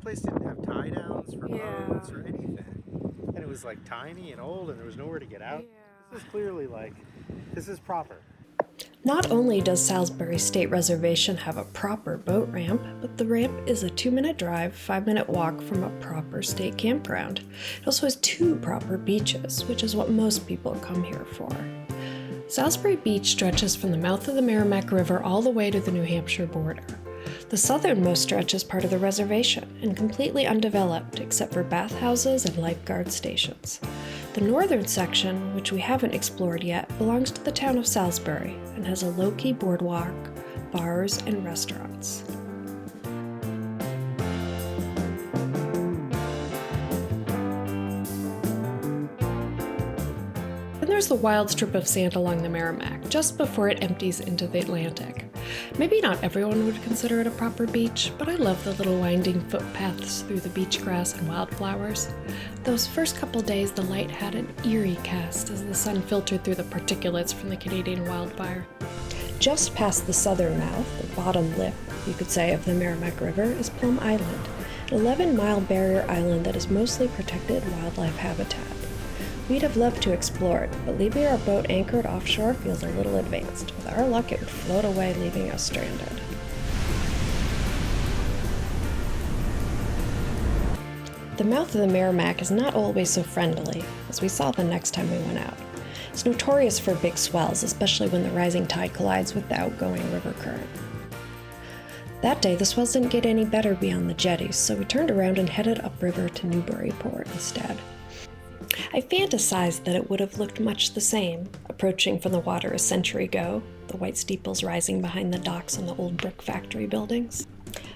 place didn't have tie downs for Yeah. boats or anything. And it was like tiny and old and there was nowhere to get out. This is clearly like, this is proper. Not only does Salisbury State Reservation have a proper boat ramp, but the ramp is a 2-minute drive, 5-minute walk from a proper state campground. It also has 2 proper beaches, which is what most people come here for. Salisbury Beach stretches from the mouth of the Merrimack River all the way to the New Hampshire border. The southernmost stretch is part of the reservation and completely undeveloped except for bathhouses and lifeguard stations. The northern section, which we haven't explored yet, belongs to the town of Salisbury and has a low-key boardwalk, bars, and restaurants. Then there's the wild strip of sand along the Merrimack, just before it empties into the Atlantic. Maybe not everyone would consider it a proper beach, but I love the little winding footpaths through the beach grass and wildflowers. Those first couple days, the light had an eerie cast as the sun filtered through the particulates from the Canadian wildfire. Just past the southern mouth, the bottom lip, you could say, of the Merrimack River, is Plum Island, an 11-mile barrier island that is mostly protected wildlife habitat. We'd have loved to explore it, but leaving our boat anchored offshore feels a little advanced. With our luck, it would float away, leaving us stranded. The mouth of the Merrimack is not always so friendly, as we saw the next time we went out. It's notorious for big swells, especially when the rising tide collides with the outgoing river current. That day, the swells didn't get any better beyond the jetties, so we turned around and headed upriver to Newburyport instead. I fantasized that it would have looked much the same, approaching from the water a century ago, the white steeples rising behind the docks and the old brick factory buildings.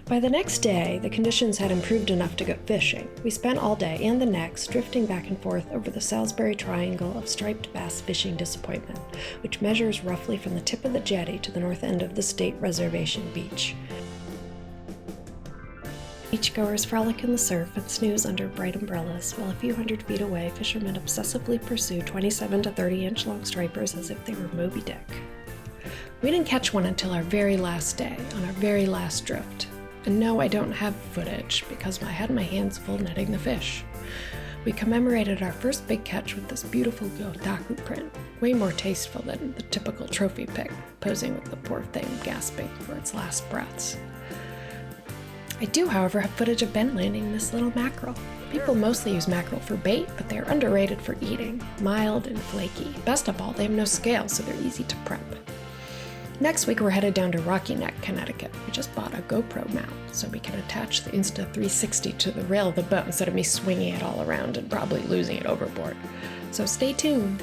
By the next day, the conditions had improved enough to go fishing. We spent all day and the next drifting back and forth over the Salisbury Triangle of striped bass fishing disappointment, which measures roughly from the tip of the jetty to the north end of the State Reservation beach. Beachgoers frolic in the surf and snooze under bright umbrellas, while a few hundred feet away, fishermen obsessively pursue 27 to 30-inch long stripers as if they were Moby Dick. We didn't catch one until our very last day, on our very last drift. And no, I don't have footage, because I had my hands full netting the fish. We commemorated our first big catch with this beautiful Gotaku print, way more tasteful than the typical trophy pic, posing with the poor thing gasping for its last breaths. I do, however, have footage of Ben landing this little mackerel. People mostly use mackerel for bait, but they're underrated for eating, mild and flaky. Best of all, they have no scales, so they're easy to prep. Next week, we're headed down to Rocky Neck, Connecticut. We just bought a GoPro mount, so we can attach the Insta360 to the rail of the boat instead of me swinging it all around and probably losing it overboard. So stay tuned.